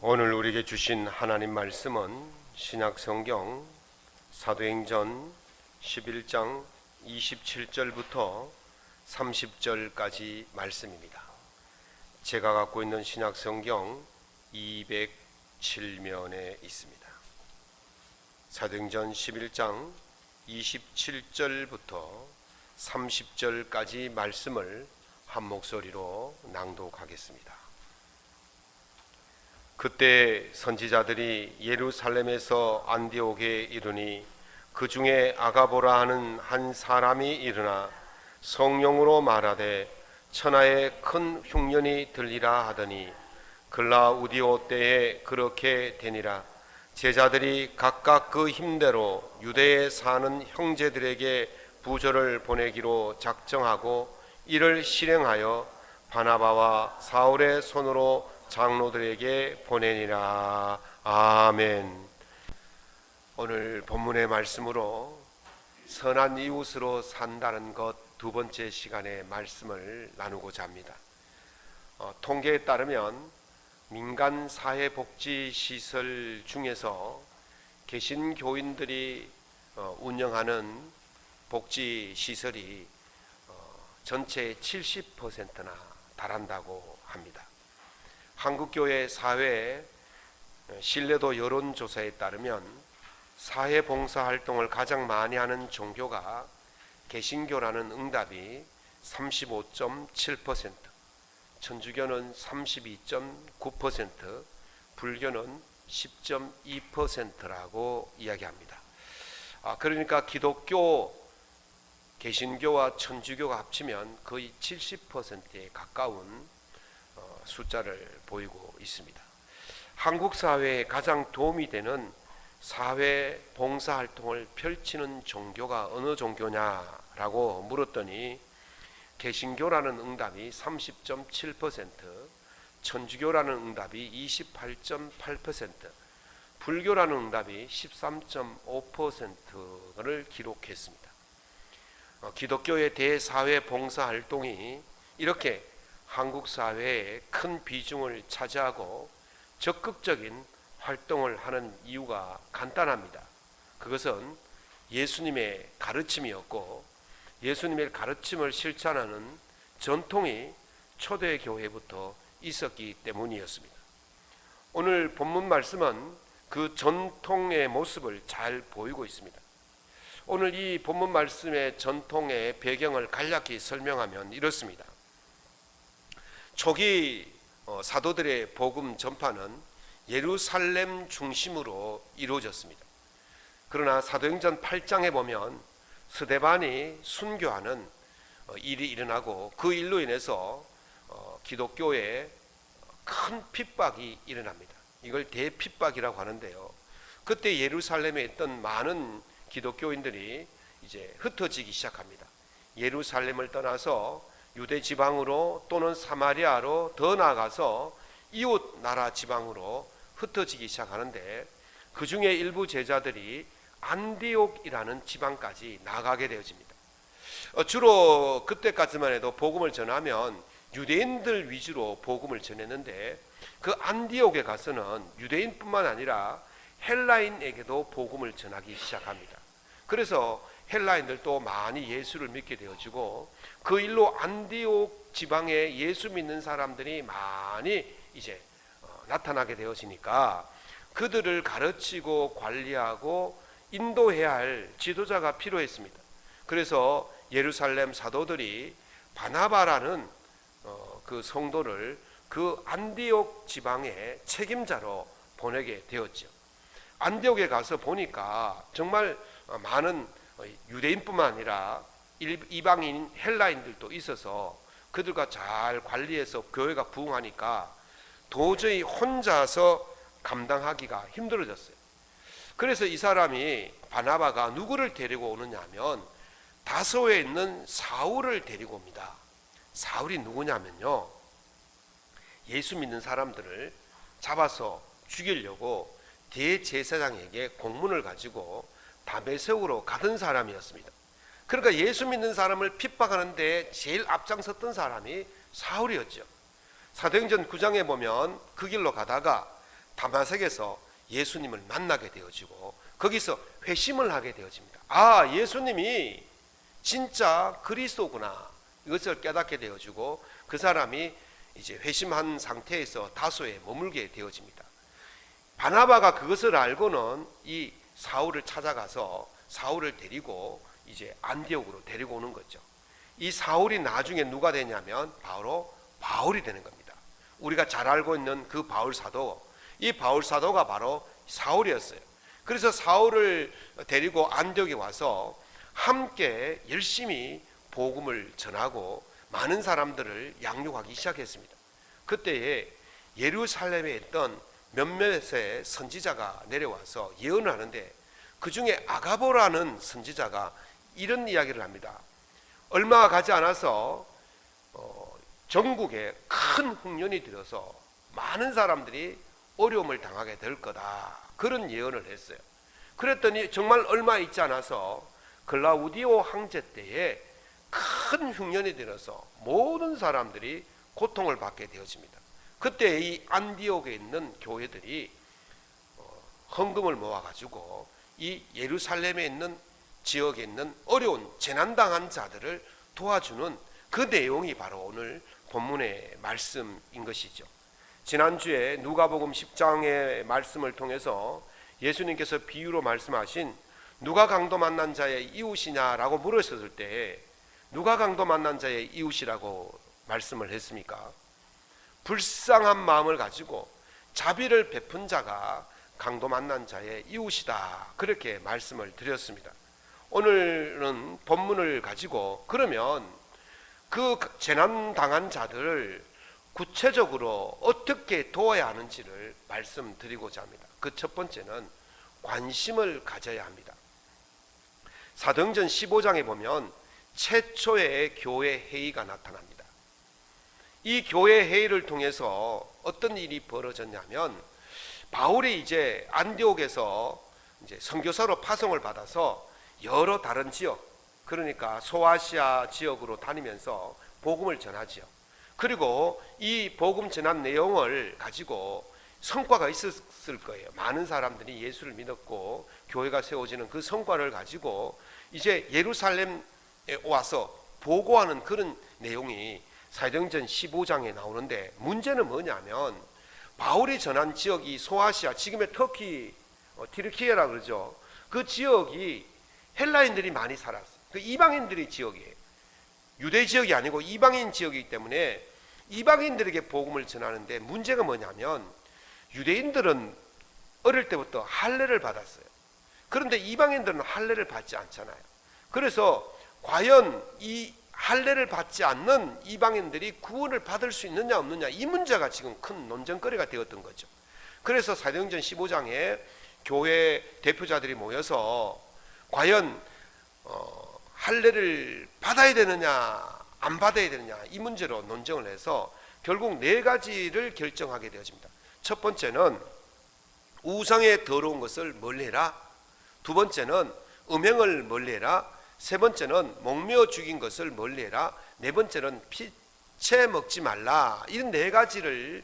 오늘 우리에게 주신 하나님 말씀은 신약성경 사도행전 11장 27절부터 30절까지 말씀입니다. 제가 갖고 있는 신약성경 207면에 있습니다. 사도행전 11장 27절부터 30절까지 말씀을 한 목소리로 낭독하겠습니다. 그때 선지자들이 예루살렘에서 안디옥에 이르니 그 중에 아가보라 하는 한 사람이 일어나 성령으로 말하되 천하에 큰 흉년이 들리라 하더니 글라우디오 때에 그렇게 되니라. 제자들이 각각 그 힘대로 유대에 사는 형제들에게 부조를 보내기로 작정하고 이를 실행하여 바나바와 사울의 손으로 장로들에게 보내니라. 아멘. 오늘 본문의 말씀으로 선한 이웃으로 산다는 것 두 번째 시간의 말씀을 나누고자 합니다. 통계에 따르면 민간 사회복지시설 중에서 개신교인들이 운영하는 복지시설이 전체의 70%나 달한다고 합니다. 한국교회 사회 신뢰도 여론조사에 따르면 사회봉사활동을 가장 많이 하는 종교가 개신교라는 응답이 35.7%, 천주교는 32.9%, 불교는 10.2%라고 이야기합니다. 그러니까 기독교, 개신교와 천주교가 합치면 거의 70%에 가까운 숫자를 보이고 있습니다. 한국 사회에 가장 도움이 되는 사회 봉사활동을 펼치는 종교가 어느 종교냐라고 물었더니 개신교라는 응답이 30.7%, 천주교라는 응답이 28.8%, 불교라는 응답이 13.5%를 기록했습니다. 기독교의 대사회 봉사활동이 이렇게 한국 사회에 큰 비중을 차지하고 적극적인 활동을 하는 이유가 간단합니다. 그것은 예수님의 가르침이었고 예수님의 가르침을 실천하는 전통이 초대교회부터 있었기 때문이었습니다. 오늘 본문 말씀은 그 전통의 모습을 잘 보이고 있습니다. 오늘 이 본문 말씀의 전통의 배경을 간략히 설명하면 이렇습니다. 초기 사도들의 복음 전파는 예루살렘 중심으로 이루어졌습니다. 그러나 사도행전 8장에 보면 스데반이 순교하는 일이 일어나고 그 일로 인해서 기독교에 큰 핍박이 일어납니다. 이걸 대핍박이라고 하는데요. 그때 예루살렘에 있던 많은 기독교인들이 이제 흩어지기 시작합니다. 예루살렘을 떠나서 유대 지방으로 또는 사마리아로 더 나아가서 이웃 나라 지방으로 흩어지기 시작하는데 그 중에 일부 제자들이 안디옥이라는 지방까지 나가게 되어집니다. 주로 그때까지만 해도 복음을 전하면 유대인들 위주로 복음을 전했는데 그 안디옥에 가서는 유대인뿐만 아니라 헬라인에게도 복음을 전하기 시작합니다. 그래서 헬라인들도 많이 예수를 믿게 되어지고 그 일로 안디옥 지방에 예수 믿는 사람들이 많이 이제 나타나게 되어지니까 그들을 가르치고 관리하고 인도해야 할 지도자가 필요했습니다. 그래서 예루살렘 사도들이 바나바라는 그 성도를 그 안디옥 지방의 책임자로 보내게 되었죠. 안디옥에 가서 보니까 정말 많은 유대인뿐만 아니라 이방인 헬라인들도 있어서 그들과 잘 관리해서 교회가 부흥하니까 도저히 혼자서 감당하기가 힘들어졌어요. 그래서 이 사람이 바나바가 누구를 데리고 오느냐 하면 다소에 있는 사울을 데리고 옵니다. 사울이 누구냐면요, 예수 믿는 사람들을 잡아서 죽이려고 대제사장에게 공문을 가지고 다메섹으로 가던 사람이었습니다. 그러니까 예수 믿는 사람을 핍박하는데 제일 앞장섰던 사람이 사울이었죠. 사도행전 9장에 보면 그 길로 가다가 다마섹에서 예수님을 만나게 되어지고 거기서 회심을 하게 되어집니다. 아, 예수님이 진짜 그리스도구나, 이것을 깨닫게 되어지고 그 사람이 이제 회심한 상태에서 다소에 머물게 되어집니다. 바나바가 그것을 알고는 이 사울을 찾아가서 사울을 데리고 이제 안디옥으로 데리고 오는 거죠. 이 사울이 나중에 누가 되냐면 바로 바울이 되는 겁니다. 우리가 잘 알고 있는 그 바울 사도, 이 바울 사도가 바로 사울이었어요. 그래서 사울을 데리고 안디옥에 와서 함께 열심히 복음을 전하고 많은 사람들을 양육하기 시작했습니다. 그때에 예루살렘에 있던 몇몇의 선지자가 내려와서 예언을 하는데 그 중에 아가보라는 선지자가 이런 이야기를 합니다. 얼마 가지 않아서 전국에 큰 흉년이 들어서 많은 사람들이 어려움을 당하게 될 거다, 그런 예언을 했어요. 그랬더니 정말 얼마 있지 않아서 글라우디오 황제 때에 큰 흉년이 들어서 모든 사람들이 고통을 받게 되어집니다. 그때 이 안디옥에 있는 교회들이 헌금을 모아가지고 이 예루살렘에 있는 지역에 있는 어려운 재난당한 자들을 도와주는 그 내용이 바로 오늘 본문의 말씀인 것이죠. 지난주에 누가복음 10장의 말씀을 통해서 예수님께서 비유로 말씀하신 누가 강도 만난 자의 이웃이냐라고 물으셨을 때 누가 강도 만난 자의 이웃이라고 말씀을 했습니까? 불쌍한 마음을 가지고 자비를 베푼 자가 강도 만난 자의 이웃이다, 그렇게 말씀을 드렸습니다. 오늘은 본문을 가지고 그러면 그 재난 당한 자들을 구체적으로 어떻게 도와야 하는지를 말씀드리고자 합니다. 그 첫 번째는 관심을 가져야 합니다. 사도행전 15장에 보면 최초의 교회 회의가 나타납니다. 이 교회 회의를 통해서 어떤 일이 벌어졌냐면 바울이 이제 안디옥에서 이제 선교사로 파송을 받아서 여러 다른 지역, 그러니까 소아시아 지역으로 다니면서 복음을 전하지요. 그리고 이 복음 전한 내용을 가지고 성과가 있었을 거예요. 많은 사람들이 예수를 믿었고 교회가 세워지는 그 성과를 가지고 이제 예루살렘에 와서 보고하는 그런 내용이 사도행전 15장에 나오는데, 문제는 뭐냐면 바울이 전한 지역이 소아시아, 지금의 터키, 티르키예라 그러죠. 그 지역이 헬라인들이 많이 살았어요. 그 이방인들의 지역이에요. 유대 지역이 아니고 이방인 지역이기 때문에 이방인들에게 복음을 전하는데 문제가 뭐냐면 유대인들은 어릴 때부터 할례를 받았어요. 그런데 이방인들은 할례를 받지 않잖아요. 그래서 과연 이 할례를 받지 않는 이방인들이 구원을 받을 수 있느냐 없느냐, 이 문제가 지금 큰 논쟁거리가 되었던 거죠. 그래서 사도행전 15장에 교회 대표자들이 모여서 과연 할례를 받아야 되느냐 안 받아야 되느냐, 이 문제로 논쟁을 해서 결국 네 가지를 결정하게 되어집니다. 첫 번째는 우상의 더러운 것을 멀리해라. 두 번째는 음행을 멀리해라. 세 번째는 목매어 죽인 것을 멀리해라. 네 번째는 피채 먹지 말라. 이런 네 가지를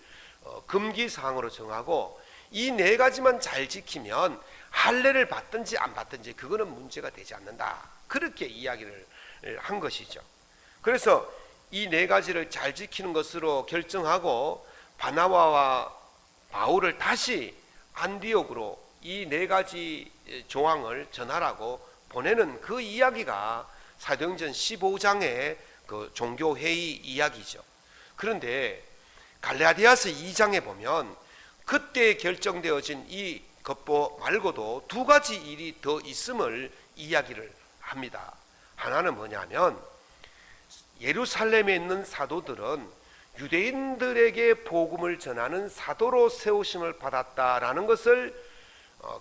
금기사항으로 정하고 이 네 가지만 잘 지키면 할례를 받든지 안 받든지 그거는 문제가 되지 않는다, 그렇게 이야기를 한 것이죠. 그래서 이 네 가지를 잘 지키는 것으로 결정하고 바나바와 바울을 다시 안디옥으로 이 네 가지 조항을 전하라고 보내는 그 이야기가 사도행전 15장의 그 종교회의 이야기죠. 그런데 갈라디아서 2장에 보면 그때 결정되어진 이 것보 말고도 두 가지 일이 더 있음을 이야기를 합니다. 하나는 뭐냐면 예루살렘에 있는 사도들은 유대인들에게 복음을 전하는 사도로 세우심을 받았다라는 것을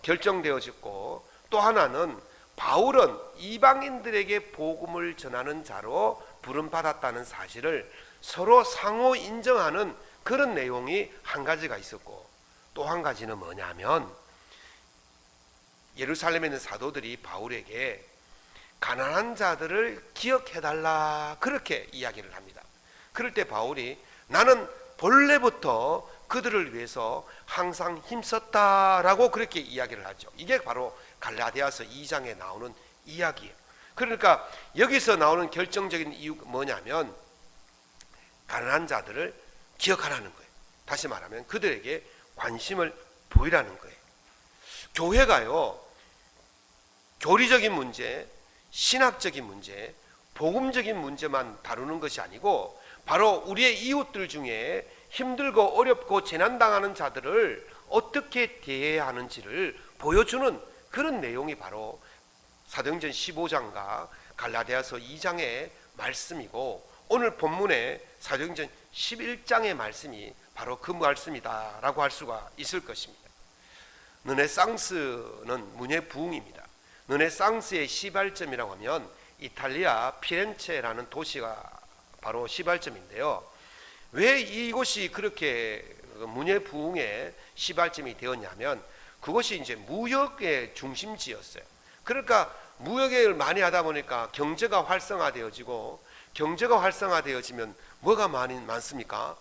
결정되어졌고, 또 하나는 바울은 이방인들에게 복음을 전하는 자로 부름받았다는 사실을 서로 상호 인정하는 그런 내용이 한 가지가 있었고, 또 한 가지는 뭐냐면 예루살렘에 있는 사도들이 바울에게 가난한 자들을 기억해달라, 그렇게 이야기를 합니다. 그럴 때 바울이 나는 본래부터 그들을 위해서 항상 힘썼다라고 그렇게 이야기를 하죠. 이게 바로 갈라디아서 2장에 나오는 이야기예요. 그러니까 여기서 나오는 결정적인 이유가 뭐냐면 가난한 자들을 기억하라는 거예요. 다시 말하면 그들에게 관심을 보이라는 거예요. 교회가요, 교리적인 문제, 신학적인 문제, 복음적인 문제만 다루는 것이 아니고 바로 우리의 이웃들 중에 힘들고 어렵고 재난당하는 자들을 어떻게 대해야 하는지를 보여주는 그런 내용이 바로 사도행전 15장과 갈라디아서 2장의 말씀이고, 오늘 본문의 사도행전 11장의 말씀이 바로 그 말씀이다라고 할 수가 있을 것입니다. 르네상스는 문예 부흥입니다. 르네상스의 시발점이라고 하면 이탈리아 피렌체라는 도시가 바로 시발점인데요. 왜 이곳이 그렇게 문예 부흥의 시발점이 되었냐면 그것이 이제 무역의 중심지였어요. 그러니까 무역을 많이 하다 보니까 경제가 활성화되어지고, 경제가 활성화되어지면 뭐가 많습니까?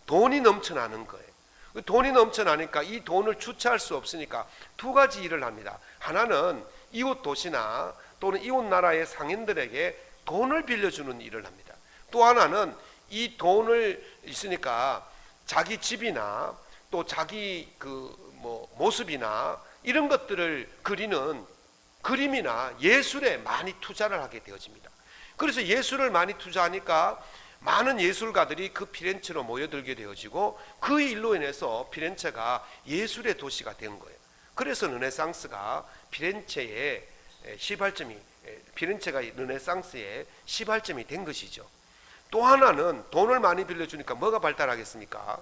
돈이 넘쳐나는 거예요. 돈이 넘쳐나니까 이 돈을 주체할 수 없으니까 두 가지 일을 합니다. 하나는 이웃 도시나 또는 이웃 나라의 상인들에게 돈을 빌려주는 일을 합니다. 또 하나는 이 돈을 있으니까 자기 집이나 또 자기 모습이나 이런 것들을 그리는 그림이나 예술에 많이 투자를 하게 되어집니다. 그래서 예술을 많이 투자하니까 많은 예술가들이 그 피렌체로 모여들게 되어지고, 그 일로 인해서 피렌체가 예술의 도시가 된 거예요. 그래서 르네상스가 피렌체의 시발점이, 피렌체가 르네상스의 시발점이 된 것이죠. 또 하나는 돈을 많이 빌려주니까 뭐가 발달하겠습니까?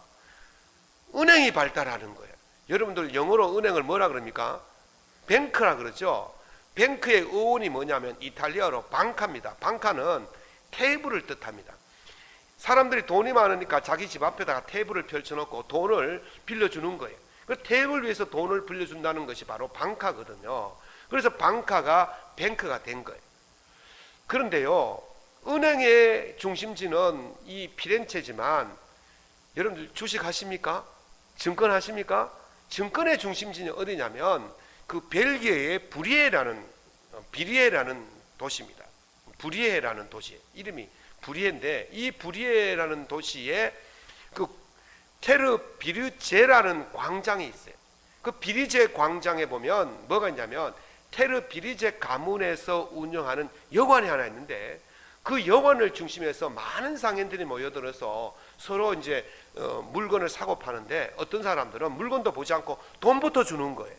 은행이 발달하는 거예요. 여러분들 영어로 은행을 뭐라 그럽니까? 뱅크라 그러죠. 뱅크의 어원이 뭐냐면 이탈리아어로 방카입니다. 방카는 테이블을 뜻합니다. 사람들이 돈이 많으니까 자기 집 앞에다가 테이블을 펼쳐놓고 돈을 빌려주는 거예요. 그 테이블 위해서 돈을 빌려준다는 것이 바로 방카거든요. 그래서 방카가 뱅크가 된 거예요. 그런데요, 은행의 중심지는 이 피렌체지만 여러분들 주식 하십니까? 증권 하십니까? 증권의 중심지는 어디냐면 그 벨기에의 비리에라는 도시입니다. 부리에라는 도시, 이름이 부리에인데, 이 부리에라는 도시에 그 테르 비르제라는 광장이 있어요. 그 비리제 광장에 보면 뭐가 있냐면 테르 비리제 가문에서 운영하는 여관이 하나 있는데, 그 여관을 중심해서 많은 상인들이 모여들어서 서로 이제 물건을 사고 파는데, 어떤 사람들은 물건도 보지 않고 돈부터 주는 거예요.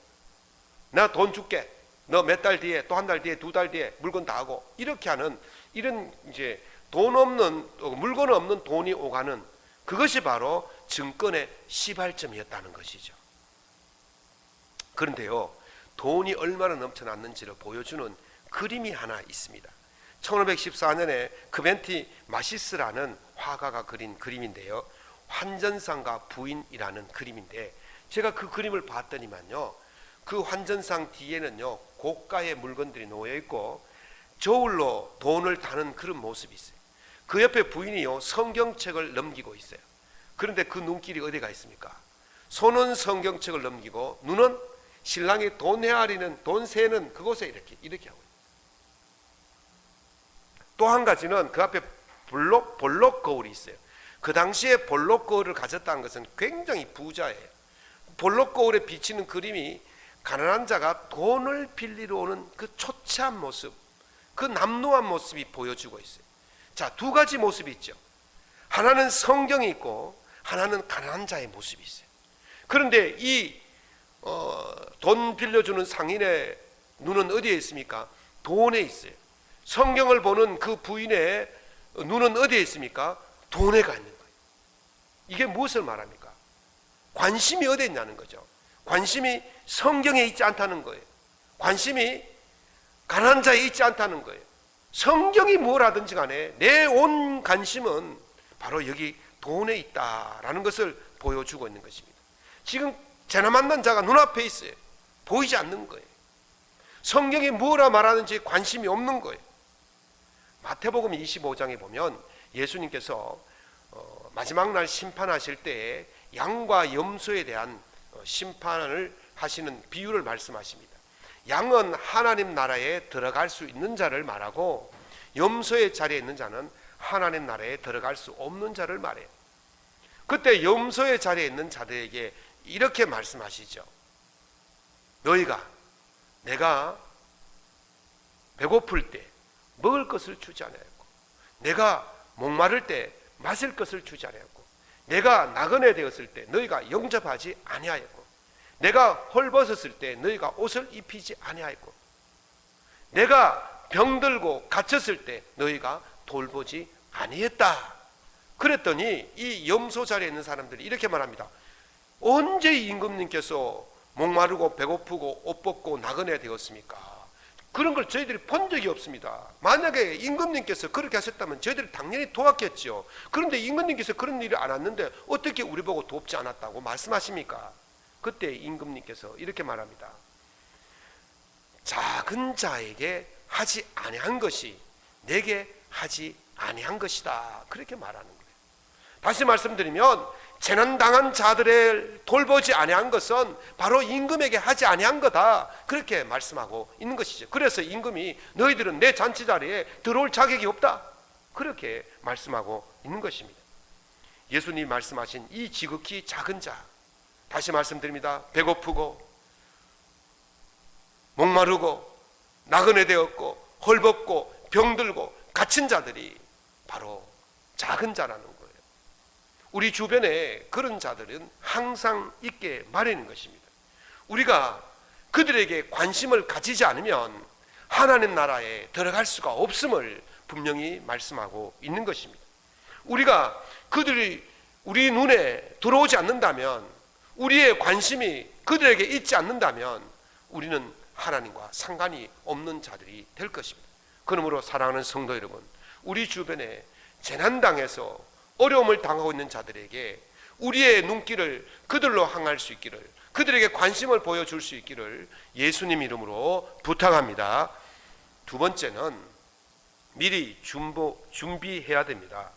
나 돈 줄게. 너 몇 달 뒤에, 또 한 달 뒤에, 두 달 뒤에 물건 다 하고, 이렇게 하는 이런 이제 돈 없는, 물건 없는 돈이 오가는, 그것이 바로 증권의 시발점이었다는 것이죠. 그런데요, 돈이 얼마나 넘쳐났는지를 보여주는 그림이 하나 있습니다. 1514년에 크벤티 마시스라는 화가가 그린 그림인데요, 환전상과 부인이라는 그림인데, 제가 그 그림을 봤더니만요, 그 환전상 뒤에는요 고가의 물건들이 놓여 있고 저울로 돈을 다는 그런 모습이 있어요. 그 옆에 부인이요 성경책을 넘기고 있어요. 그런데 그 눈길이 어디가 있습니까? 손은 성경책을 넘기고 눈은 신랑이 돈 헤아리는, 돈 세는 그곳에 이렇게 하고 있어요. 또 한 가지는 그 앞에 볼록 거울이 있어요. 그 당시에 볼록 거울을 가졌다는 것은 굉장히 부자예요. 볼록 거울에 비치는 그림이 가난한 자가 돈을 빌리러 오는 그 초췌한 모습, 그 남루한 모습이 보여주고 있어요. 자, 두 가지 모습이 있죠. 하나는 성경이 있고 하나는 가난한 자의 모습이 있어요. 그런데 이 돈 빌려주는 상인의 눈은 어디에 있습니까? 돈에 있어요. 성경을 보는 그 부인의 눈은 어디에 있습니까? 돈에 가 있는 거예요. 이게 무엇을 말합니까? 관심이 어디에 있냐는 거죠. 관심이 성경에 있지 않다는 거예요. 관심이 가난한 자에 있지 않다는 거예요. 성경이 뭘 하든지 간에 내 온 관심은 바로 여기 돈에 있다라는 것을 보여주고 있는 것입니다. 지금 재나 만난 자가 눈앞에 있어요. 보이지 않는 거예요. 성경이 뭐라 말하는지 관심이 없는 거예요. 마태복음 25장에 보면 예수님께서 마지막 날 심판하실 때에 양과 염소에 대한 심판을 하시는 비유를 말씀하십니다. 양은 하나님 나라에 들어갈 수 있는 자를 말하고 염소의 자리에 있는 자는 하나님 나라에 들어갈 수 없는 자를 말해요. 그때 염소의 자리에 있는 자들에게 이렇게 말씀하시죠. 너희가 내가 배고플 때 먹을 것을 주지 않았고, 내가 목마를 때 마실 것을 주지 않았고, 내가 나그네 되었을 때 너희가 영접하지 아니하였고, 내가 헐벗었을 때 너희가 옷을 입히지 아니하였고, 내가 병들고 갇혔을 때 너희가 돌보지 아니했다. 그랬더니 이 염소 자리에 있는 사람들이 이렇게 말합니다. 언제 임금님께서 목마르고 배고프고 옷 벗고 나그네 되었습니까? 그런 걸 저희들이 본 적이 없습니다. 만약에 임금님께서 그렇게 하셨다면 저희들이 당연히 도왔겠죠. 그런데 임금님께서 그런 일을 안 했는데 어떻게 우리 보고 돕지 않았다고 말씀하십니까? 그때 임금님께서 이렇게 말합니다. 작은 자에게 하지 아니한 것이 내게 하지 아니한 것이다. 그렇게 말하는 거예요. 다시 말씀드리면 재난당한 자들을 돌보지 아니한 것은 바로 임금에게 하지 아니한 거다. 그렇게 말씀하고 있는 것이죠. 그래서 임금이 너희들은 내 잔치 자리에 들어올 자격이 없다. 그렇게 말씀하고 있는 것입니다. 예수님이 말씀하신 이 지극히 작은 자, 다시 말씀드립니다. 배고프고 목마르고 나그네 되었고 헐벗고 병들고 갇힌 자들이 바로 작은 자라는 거예요. 우리 주변에 그런 자들은 항상 있게 마련인 것입니다. 우리가 그들에게 관심을 가지지 않으면 하나님 나라에 들어갈 수가 없음을 분명히 말씀하고 있는 것입니다. 우리가 그들이 우리 눈에 들어오지 않는다면, 우리의 관심이 그들에게 있지 않는다면 우리는 하나님과 상관이 없는 자들이 될 것입니다. 그러므로 사랑하는 성도 여러분, 우리 주변에 재난당해서 어려움을 당하고 있는 자들에게 우리의 눈길을 그들로 향할 수 있기를, 그들에게 관심을 보여줄 수 있기를 예수님 이름으로 부탁합니다. 두 번째는 미리 준비해야 됩니다.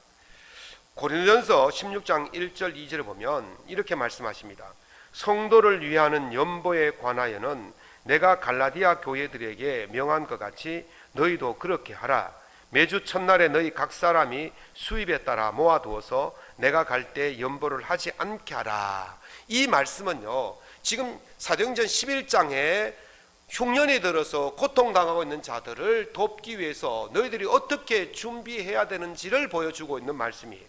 고린도전서 16장 1절 2절을 보면 이렇게 말씀하십니다. 성도를 위하는 연보에 관하여는 내가 갈라디아 교회들에게 명한 것 같이 너희도 그렇게 하라. 매주 첫날에 너희 각 사람이 수입에 따라 모아두어서 내가 갈 때 연보를 하지 않게 하라. 이 말씀은요, 지금 사도행전 11장에 흉년이 들어서 고통당하고 있는 자들을 돕기 위해서 너희들이 어떻게 준비해야 되는지를 보여주고 있는 말씀이에요.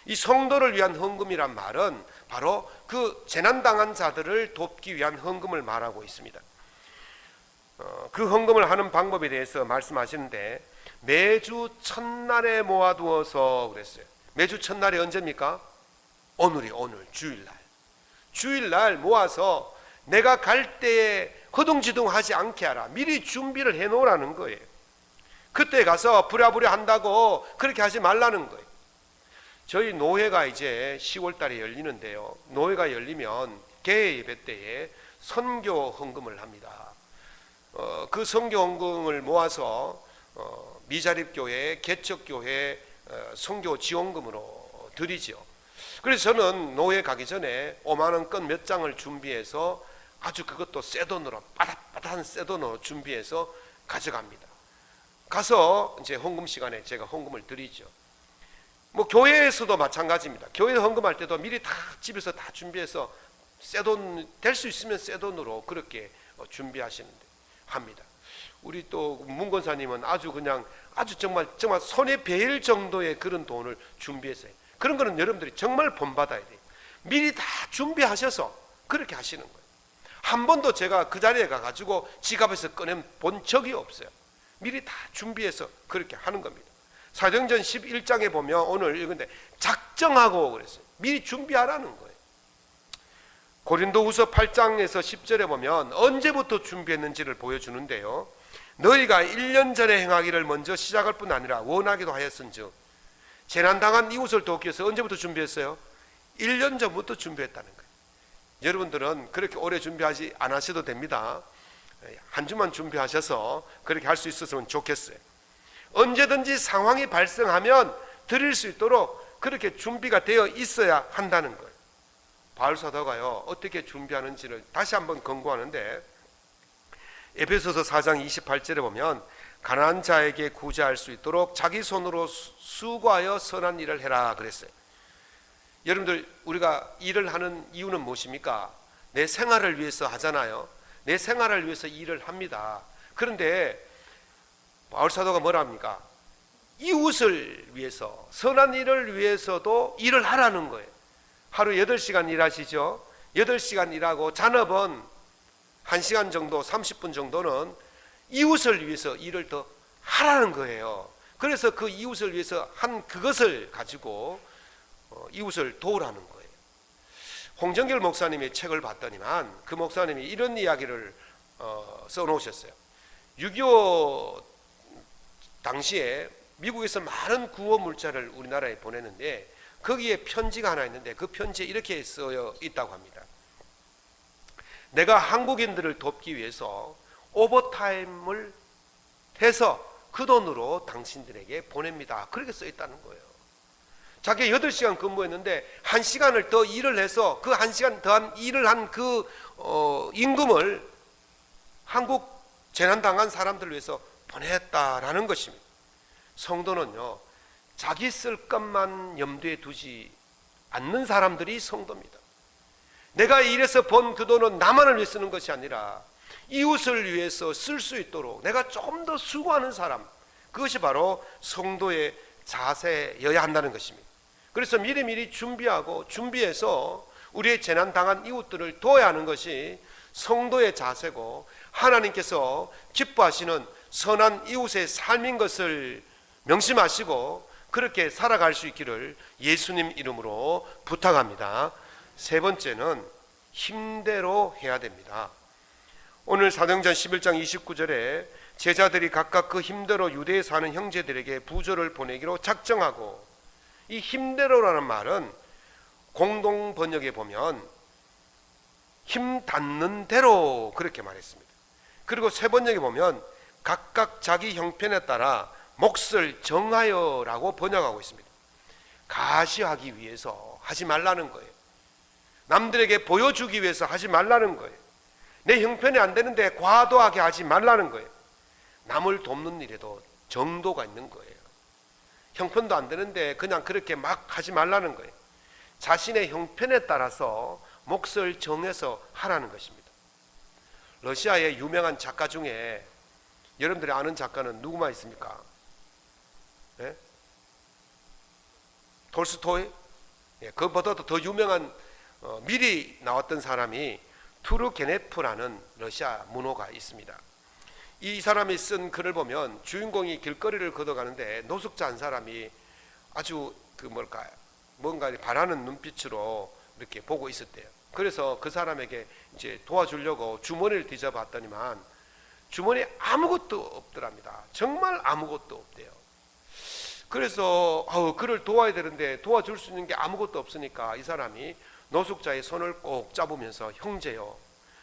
이 성도를 위한 헌금이란 말은 바로 그 재난당한 자들을 돕기 위한 헌금을 말하고 있습니다. 그 헌금을 하는 방법에 대해서 말씀하시는데, 매주 첫날에 모아두어서 그랬어요. 매주 첫날이 언제입니까? 오늘 주일날 모아서 내가 갈 때에 허둥지둥하지 않게 하라. 미리 준비를 해놓으라는 거예요. 그때 가서 부랴부랴 한다고 그렇게 하지 말라는 거예요. 저희 노회가 이제 10월 달에 열리는데요, 노회가 열리면 개회 예배 때에 선교 헌금을 합니다. 그 선교 헌금을 모아서 미자립교회, 개척교회 선교 지원금으로 드리죠. 그래서 저는 노회 가기 전에 5만 원권 몇 장을 준비해서 아주 그것도 새 돈으로, 빠듯빠듯한 새 돈으로 준비해서 가져갑니다. 가서 이제 헌금 시간에 제가 헌금을 드리죠. 뭐 교회에서도 마찬가지입니다. 교회 헌금할 때도 미리 다 집에서 다 준비해서 새 돈, 될 수 있으면 새 돈으로 그렇게 준비하시는데 합니다. 우리 또 문권사님은 아주 정말 손에 베일 정도의 그런 돈을 준비했어요. 그런 거는 여러분들이 정말 본받아야 돼요. 미리 다 준비하셔서 그렇게 하시는 거예요. 한 번도 제가 그 자리에 가가지고 지갑에서 꺼내 본 적이 없어요. 미리 다 준비해서 그렇게 하는 겁니다. 사도행전 11장에 보면 오늘 읽은데 작정하고 그랬어요. 미리 준비하라는 거예요. 고린도후서 8장에서 10절에 보면 언제부터 준비했는지를 보여주는데요, 너희가 1년 전에 행하기를 먼저 시작할 뿐 아니라 원하기도 하였은즉. 재난당한 이웃을 돕기 위해서 언제부터 준비했어요? 1년 전부터 준비했다는 거예요. 여러분들은 그렇게 오래 준비하지 않으셔도 됩니다. 한 주만 준비하셔서 그렇게 할 수 있었으면 좋겠어요. 언제든지 상황이 발생하면 드릴 수 있도록 그렇게 준비가 되어 있어야 한다는 거예요. 바울 사도가요, 어떻게 준비하는지를 다시 한번 권고하는데, 에베소서 4장 28절에 보면 가난한 자에게 구제할 수 있도록 자기 손으로 수고하여 선한 일을 해라 그랬어요. 여러분들, 우리가 일을 하는 이유는 무엇입니까? 내 생활을 위해서 하잖아요. 내 생활을 위해서 일을 합니다. 그런데 바울 사도가 뭐라 합니까? 이웃을 위해서, 선한 일을 위해서도 일을 하라는 거예요. 하루 8시간 일하시죠. 8시간 일하고 잔업은 1시간 정도, 30분 정도는 이웃을 위해서 일을 더 하라는 거예요. 그래서 그 이웃을 위해서 한 그것을 가지고 이웃을 도우라는 거예요. 홍정결 목사님의 책을 봤더니만 그 목사님이 이런 이야기를 써놓으셨어요. 6.25 당시에 미국에서 많은 구호 물자를 우리나라에 보내는데 거기에 편지가 하나 있는데 그 편지에 이렇게 쓰여 있다고 합니다. 내가 한국인들을 돕기 위해서 오버타임을 해서 그 돈으로 당신들에게 보냅니다. 그렇게 써 있다는 거예요. 자기가 8시간 근무했는데 1시간을 더 일을 해서 그 1시간 더한 일을 한 그 임금을 한국 재난당한 사람들을 위해서 보냈다라는 것입니다. 성도는요, 자기 쓸 것만 염두에 두지 않는 사람들이 성도입니다. 내가 일해서 번 그 돈은 나만을 위해 쓰는 것이 아니라 이웃을 위해서 쓸 수 있도록 내가 조금 더 수고하는 사람, 그것이 바로 성도의 자세여야 한다는 것입니다. 그래서 미리미리 준비해서 우리의 재난당한 이웃들을 도와야 하는 것이 성도의 자세고, 하나님께서 기뻐하시는 선한 이웃의 삶인 것을 명심하시고 그렇게 살아갈 수 있기를 예수님 이름으로 부탁합니다. 세 번째는 힘대로 해야 됩니다. 오늘 사도행전 11장 29절에 제자들이 각각 그 힘대로 유대에 사는 형제들에게 부조를 보내기로 작정하고, 이 힘대로라는 말은 공동 번역에 보면 힘 닿는 대로 그렇게 말했습니다. 그리고 세 번역에 보면 각각 자기 형편에 따라 몫을 정하여라고 번역하고 있습니다. 가시하기 위해서 하지 말라는 거예요. 남들에게 보여주기 위해서 하지 말라는 거예요. 내 형편이 안 되는데 과도하게 하지 말라는 거예요. 남을 돕는 일에도 정도가 있는 거예요. 형편도 안 되는데 그냥 그렇게 막 하지 말라는 거예요. 자신의 형편에 따라서 몫을 정해서 하라는 것입니다. 러시아의 유명한 작가 중에 여러분들이 아는 작가는 누구만 있습니까? 네? 톨스토이? 네, 그보다도 더 유명한 미리 나왔던 사람이 투르게네프라는 러시아 문호가 있습니다. 이 사람이 쓴 글을 보면 주인공이 길거리를 걷어가는데 노숙자 한 사람이 아주 뭔가 바라는 눈빛으로 이렇게 보고 있었대요. 그래서 그 사람에게 이제 도와주려고 주머니를 뒤져봤더니만 주머니에 아무것도 없더랍니다. 정말 아무것도 없대요. 그래서 그를 도와야 되는데 도와줄 수 있는 게 아무것도 없으니까 이 사람이 노숙자의 손을 꼭 잡으면서, 형제요,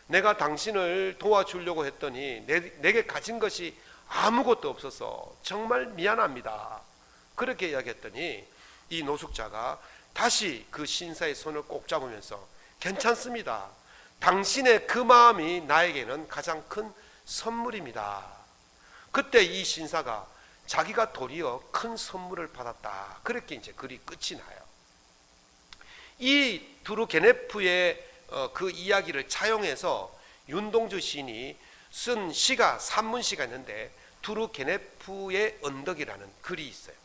내가 당신을 도와주려고 했더니 내게 가진 것이 아무것도 없어서 정말 미안합니다. 그렇게 이야기했더니 이 노숙자가 다시 그 신사의 손을 꼭 잡으면서, 괜찮습니다. 당신의 그 마음이 나에게는 가장 큰 선물입니다. 그때 이 신사가 자기가 도리어 큰 선물을 받았다. 그렇게 이제 글이 끝이 나요. 이 투르게네프의 그 이야기를 차용해서 윤동주 시인이 쓴 시가, 산문시가 있는데 투르게네프의 언덕이라는 글이 있어요.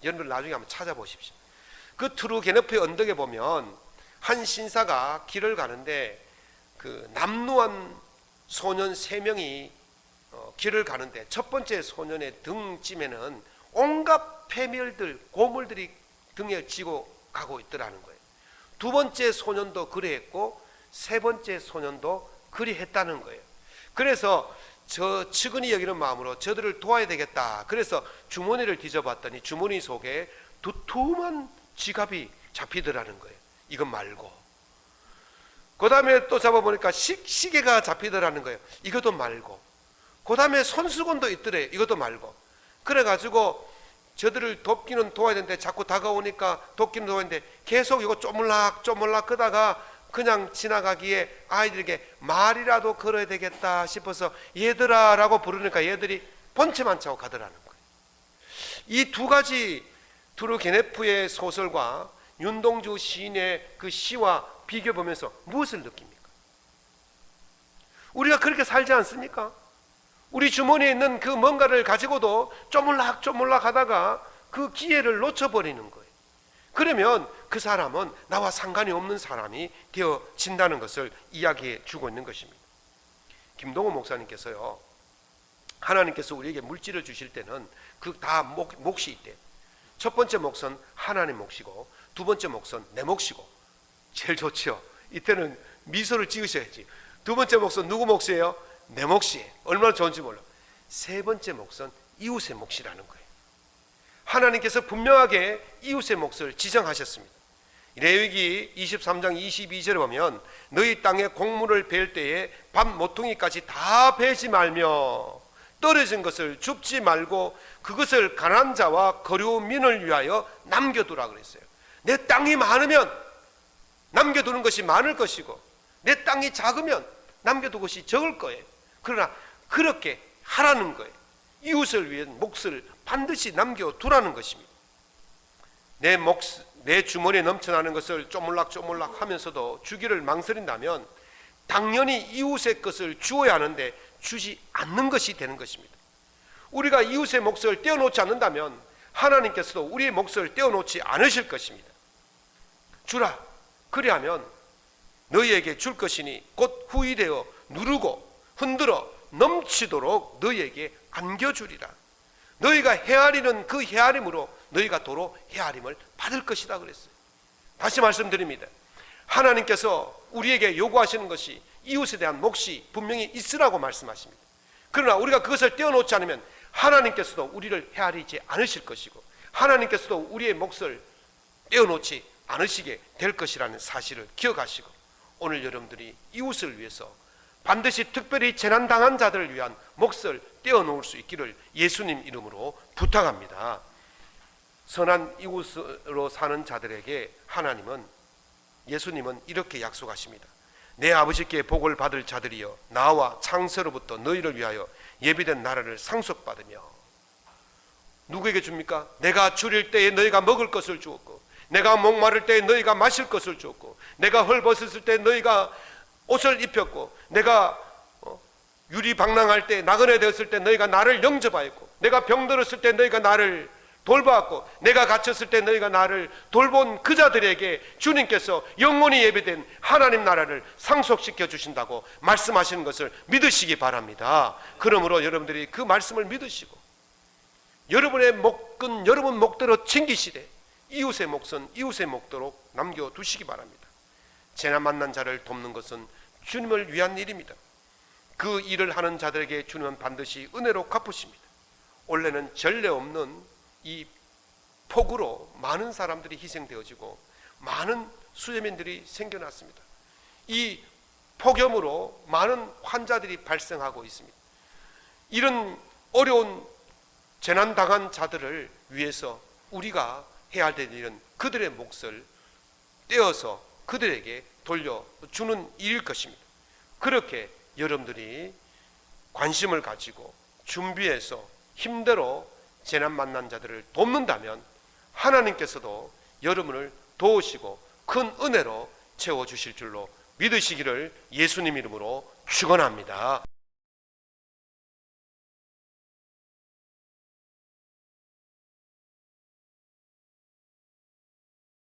여러분들 나중에 한번 찾아보십시오. 그 투르게네프의 언덕에 보면 한 신사가 길을 가는데 그 남루한 소년 3명이 길을 가는데 첫 번째 소년의 등쯤에는 온갖 패밀들, 고물들이 등에 지고 가고 있더라는 거예요. 두 번째 소년도 그리했고 세 번째 소년도 그리했다는 거예요. 그래서 저 측은히 여기는 마음으로 저들을 도와야 되겠다. 그래서 주머니를 뒤져봤더니 주머니 속에 두툼한 지갑이 잡히더라는 거예요. 이것 말고 그 다음에 또 잡아보니까 시계가 잡히더라는 거예요. 이것도 말고 그 다음에 손수건도 있더래요. 이것도 말고 그래가지고 저들을 돕기는 도와야 되는데 자꾸 다가오니까 돕기는 도와야 되는데 계속 이거 쪼물락 끄다가 그냥 지나가기에 아이들에게 말이라도 걸어야 되겠다 싶어서 얘들아 라고 부르니까 얘들이 본체만 차고 가더라는 거예요. 이 두 가지 투르게네프의 소설과 윤동주 시인의 그 시와 비교해보면서 무엇을 느낍니까? 우리가 그렇게 살지 않습니까? 우리 주머니에 있는 그 뭔가를 가지고도 쪼물락 하다가 그 기회를 놓쳐버리는 거예요. 그러면 그 사람은 나와 상관이 없는 사람이 되어진다는 것을 이야기해 주고 있는 것입니다. 김동호 목사님께서요, 하나님께서 우리에게 물질을 주실 때는 그 다 몫이 있대요. 첫 번째 몫은 하나님 몫이고 두 번째 몫은 내 몫이고, 제일 좋죠. 이때는 미소를 지으셔야지. 두 번째 몫은 누구 몫이에요? 내 몫이에요. 얼마나 좋은지 몰라. 세 번째 몫은 이웃의 몫이라는 거예요. 하나님께서 분명하게 이웃의 몫을 지정하셨습니다. 레위기 23장 22절에 보면 너희 땅에 곡물을 베을 때에 밥 모퉁이까지 다 베지 말며 떨어진 것을 줍지 말고 그것을 가난한 자와 거류민을 위하여 남겨두라 그랬어요. 내 땅이 많으면 남겨두는 것이 많을 것이고 내 땅이 작으면 남겨둔 것이 적을 거예요. 그러나 그렇게 하라는 거예요. 이웃을 위한 몫을 반드시 남겨두라는 것입니다. 내 주머니에 넘쳐나는 것을 쪼물락 하면서도 주기를 망설인다면 당연히 이웃의 것을 주어야 하는데 주지 않는 것이 되는 것입니다. 우리가 이웃의 몫을 떼어놓지 않는다면 하나님께서도 우리의 몫을 떼어놓지 않으실 것입니다. 주라, 그리하면 너희에게 줄 것이니 곧 후이되어 누르고 흔들어 넘치도록 너희에게 안겨주리라. 너희가 헤아리는 그 헤아림으로 너희가 도로 헤아림을 받을 것이다 그랬어요. 다시 말씀드립니다. 하나님께서 우리에게 요구하시는 것이 이웃에 대한 몫이 분명히 있으라고 말씀하십니다. 그러나 우리가 그것을 떼어놓지 않으면 하나님께서도 우리를 헤아리지 않으실 것이고 하나님께서도 우리의 몫을 떼어놓지 않으시게 될 것이라는 사실을 기억하시고 오늘 여러분들이 이웃을 위해서 반드시 특별히 재난당한 자들을 위한 몫을 떼어놓을 수 있기를 예수님 이름으로 부탁합니다. 선한 이웃으로 사는 자들에게 예수님은 이렇게 약속하십니다. 내 아버지께 복을 받을 자들이여 나와 창세로부터 너희를 위하여 예비된 나라를 상속받으며. 누구에게 줍니까? 내가 줄일 때에 너희가 먹을 것을 주었고 내가 목마를 때에 너희가 마실 것을 주었고 내가 헐벗었을 때 너희가 옷을 입혔고 내가 유리방랑할 때 나그네 되었을 때 너희가 나를 영접하였고 내가 병들었을 때 너희가 나를 돌보았고 내가 갇혔을 때 너희가 나를 돌본 그 자들에게 주님께서 영원히 예배된 하나님 나라를 상속시켜 주신다고 말씀하시는 것을 믿으시기 바랍니다. 그러므로 여러분들이 그 말씀을 믿으시고 여러분의 몫은 여러분 몫대로 챙기시되 이웃의 몫은 이웃의 몫대로 남겨두시기 바랍니다. 재난 만난 자를 돕는 것은 주님을 위한 일입니다. 그 일을 하는 자들에게 주님은 반드시 은혜로 갚으십니다. 원래는 전례 없는 이 폭우로 많은 사람들이 희생되어지고 많은 수혜민들이 생겨났습니다. 이 폭염으로 많은 환자들이 발생하고 있습니다. 이런 어려운 재난당한 자들을 위해서 우리가 해야 될 일은 그들의 몫을 떼어서 그들에게 돌려주는 일일 것입니다. 그렇게 여러분들이 관심을 가지고 준비해서 힘대로 재난 만난 자들을 돕는다면 하나님께서도 여러분을 도우시고 큰 은혜로 채워주실 줄로 믿으시기를 예수님 이름으로 축원합니다.